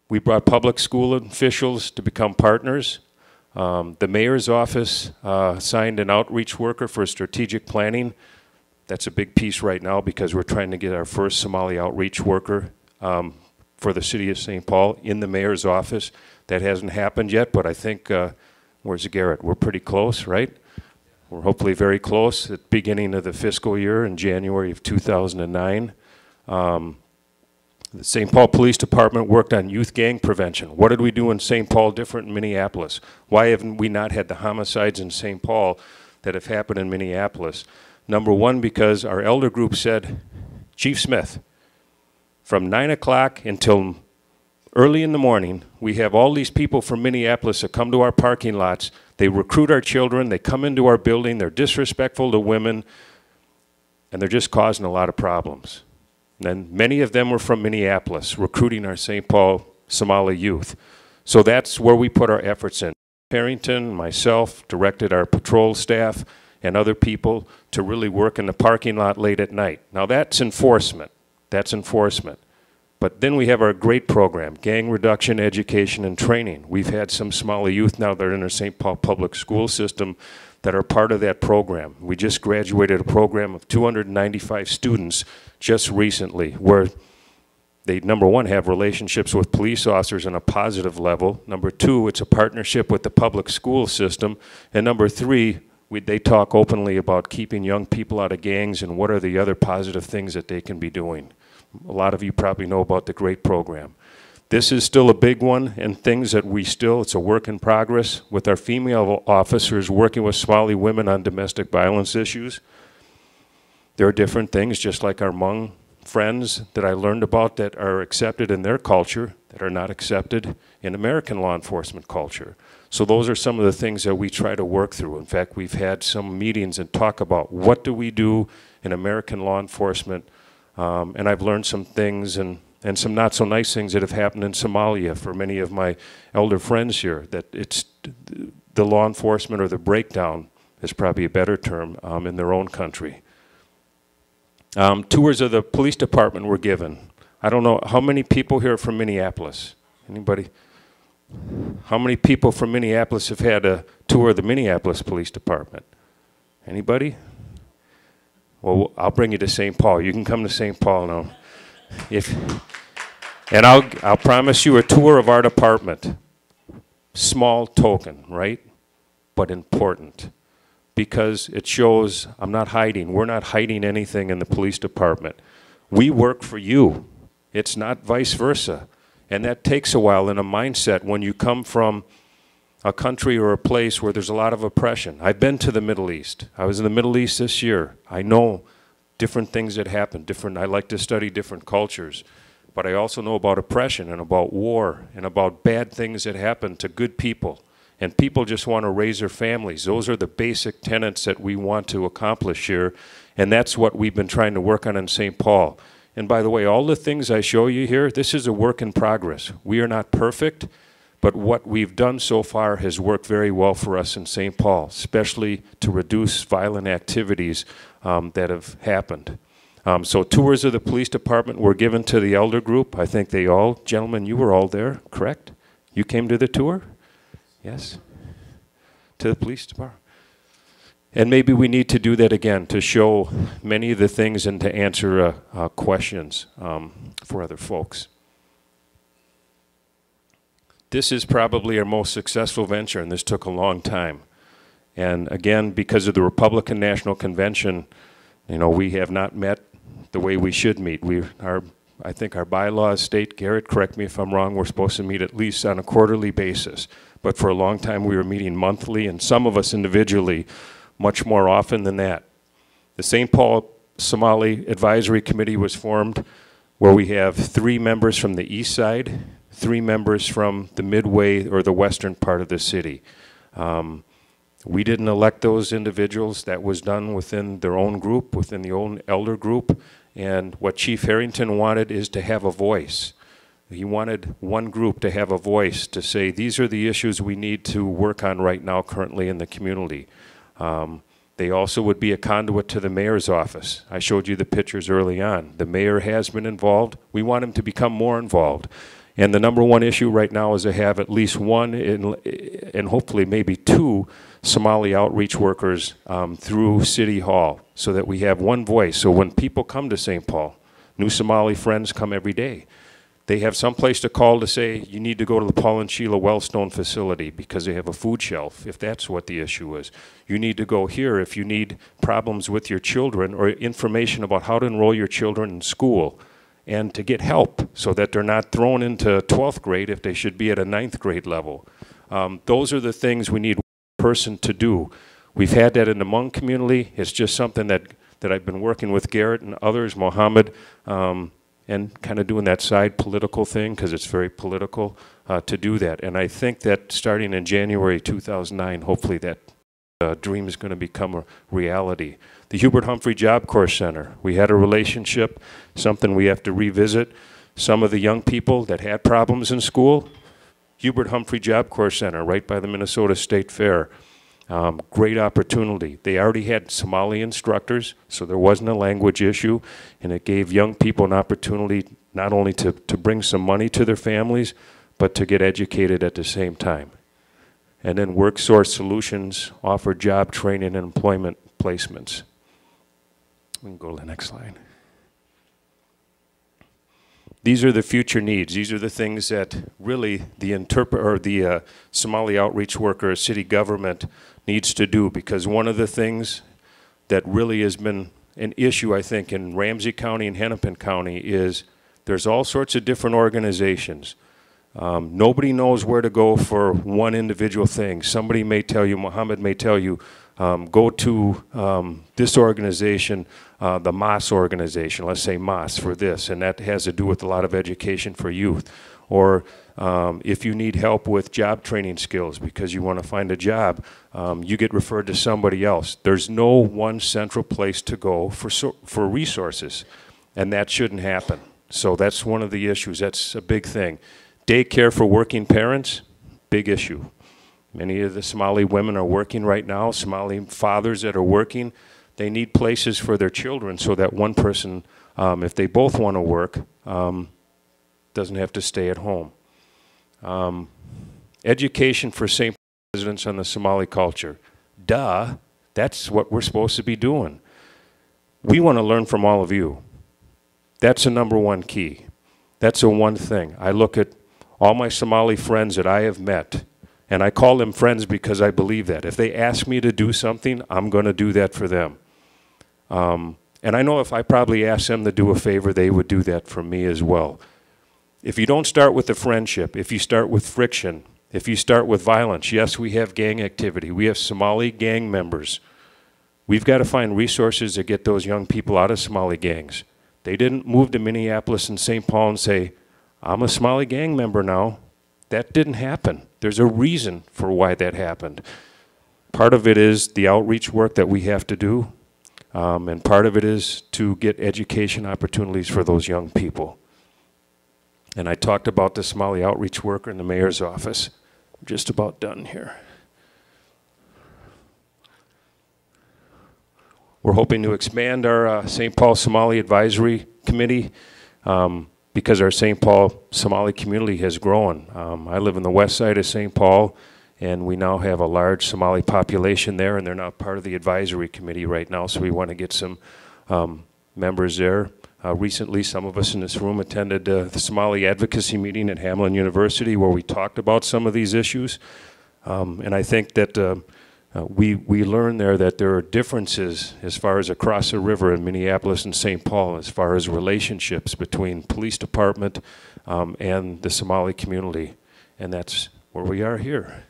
We brought public school officials to become partners. The mayor's office signed an outreach worker for strategic planning. That's a big piece right now because we're trying to get our first Somali outreach worker for the city of St. Paul in the mayor's office. That hasn't happened yet, but I think, where's Garrett? We're pretty close, right? We're hopefully very close at the beginning of the fiscal year in January of 2009. The St. Paul Police Department worked on youth gang prevention. What did we do in St. Paul different in Minneapolis? Why haven't we not had the homicides in St. Paul that have happened in Minneapolis? Number one, because our elder group said, Chief Smith, from 9 o'clock until early in the morning, we have all these people from Minneapolis that come to our parking lots. They recruit our children. They come into our building. They're disrespectful to women, and they're just causing a lot of problems. And many of them were from Minneapolis, recruiting our St. Paul Somali youth. So that's where we put our efforts in. Harrington, myself, directed our patrol staff and other people to really work in the parking lot late at night. Now that's enforcement. That's enforcement. But then we have our great program, gang reduction, education, and training. We've had some Somali youth now that are in our St. Paul public school system that are part of that program. We just graduated a program of 295 students just recently where they, number one, have relationships with police officers on a positive level. Number two, it's a partnership with the public school system. And number three, they talk openly about keeping young people out of gangs and what are the other positive things that they can be doing. A lot of you probably know about the GREAT program. This is still a big one, and things that we still, it's a work in progress with our female officers working with Somali women on domestic violence issues. There are different things, just like our Hmong friends that I learned about that are accepted in their culture that are not accepted in American law enforcement culture. So those are some of the things that we try to work through. In fact, we've had some meetings and talk about what do we do in American law enforcement, and I've learned some things and some not so nice things that have happened in Somalia for many of my elder friends here, that it's the law enforcement or the breakdown is probably a better term in their own country. Tours of the police department were given. I don't know, how many people here are from Minneapolis? Anybody? How many people from Minneapolis have had a tour of the Minneapolis Police Department? Anybody? Well, I'll bring you to St. Paul. You can come to St. Paul now. And I'll promise you a tour of our department. Small token, right? But important. Because it shows I'm not hiding. We're not hiding anything in the police department. We work for you. It's not vice versa. And that takes a while in a mindset when you come from a country or a place where there's a lot of oppression. I've been to the Middle East. I was in the Middle East this year. I know different things that happen. I like to study different cultures. But I also know about oppression and about war and about bad things that happen to good people. And people just want to raise their families. Those are the basic tenets that we want to accomplish here. And that's what we've been trying to work on in St. Paul. And by the way, all the things I show you here, this is a work in progress. We are not perfect, but what we've done so far has worked very well for us in St. Paul, especially to reduce violent activities that have happened. So tours of the police department were given to the elder group. I think they all, gentlemen, you were all there, correct? You came to the tour? Yes? To the police department. And maybe we need to do that again to show many of the things and to answer questions for other folks. This is probably our most successful venture, and this took a long time. And again, because of the Republican National Convention, you know, we have not met the way we should meet. I think our bylaws state, Garrett, correct me if I'm wrong, we're supposed to meet at least on a quarterly basis. But for a long time we were meeting monthly, and some of us individually much more often than that. The St. Paul Somali Advisory Committee was formed where we have 3 members from the east side, 3 members from the midway or the western part of the city. We didn't elect those individuals. That was done within their own group, within the own elder group. And what Chief Harrington wanted is to have a voice. He wanted one group to have a voice to say, these are the issues we need to work on right now currently in the community. They also would be a conduit to the mayor's office. I showed you the pictures early on. The mayor has been involved. We want him to become more involved. And the number one issue right now is to have at least one and hopefully maybe two Somali outreach workers through City Hall so that we have one voice. So when people come to St. Paul, new Somali friends come every day. They have some place to call to say, you need to go to the Paul and Sheila Wellstone facility because they have a food shelf, if that's what the issue is. You need to go here if you need problems with your children or information about how to enroll your children in school and to get help so that they're not thrown into 12th grade if they should be at a 9th grade level. Those are the things we need one person to do. We've had that in the Hmong community. It's just something that I've been working with Garrett and others, Mohammed, and kind of doing that side political thing, because it's very political, to do that. And I think that starting in January 2009, hopefully that dream is going to become a reality. The Hubert Humphrey Job Corps Center, we had a relationship, something we have to revisit. Some of the young people that had problems in school, Hubert Humphrey Job Corps Center, right by the Minnesota State Fair. Great opportunity. They already had Somali instructors, so there wasn't a language issue, and it gave young people an opportunity not only to bring some money to their families, but to get educated at the same time. And then WorkSource Solutions offered job training and employment placements. We can go to the next slide. These are the future needs. These are the things that really the Somali outreach worker, city government needs to do, because one of the things that really has been an issue, I think, in Ramsey County and Hennepin County is there's all sorts of different organizations. Nobody knows where to go for one individual thing. Somebody may tell you, Mohammed may tell you, go to this organization, the MAS organization, let's say MAS for this, and that has to do with a lot of education for youth. Or if you need help with job training skills because you want to find a job, you get referred to somebody else. There's no one central place to go for resources, and that shouldn't happen. So that's one of the issues. That's a big thing. Daycare for working parents, big issue. Many of the Somali women are working right now. Somali fathers that are working, they need places for their children so that one person, if they both want to work, doesn't have to stay at home. Education for St. Paul residents on the Somali culture. Duh, that's what we're supposed to be doing. We want to learn from all of you. That's a number one key. That's a one thing. I look at all my Somali friends that I have met, and I call them friends because I believe that. If they ask me to do something, I'm going to do that for them. And I know if I probably asked them to do a favor, they would do that for me as well. If you don't start with the friendship, if you start with friction, if you start with violence, yes, we have gang activity. We have Somali gang members. We've got to find resources to get those young people out of Somali gangs. They didn't move to Minneapolis and St. Paul and say, I'm a Somali gang member now. That didn't happen. There's a reason for why that happened. Part of it is the outreach work that we have to do, and part of it is to get education opportunities for those young people. And I talked about the Somali outreach worker in the mayor's office. I'm just about done here. We're hoping to expand our St. Paul Somali Advisory Committee because our St. Paul Somali community has grown. I live in the west side of St. Paul, and we now have a large Somali population there, and they're now part of the advisory committee right now, so we want to get some members there. Recently, some of us in this room attended the Somali Advocacy meeting at Hamline University where we talked about some of these issues. And I think that we learned there that there are differences as far as across the river in Minneapolis and St. Paul as far as relationships between police department and the Somali community. And that's where we are here.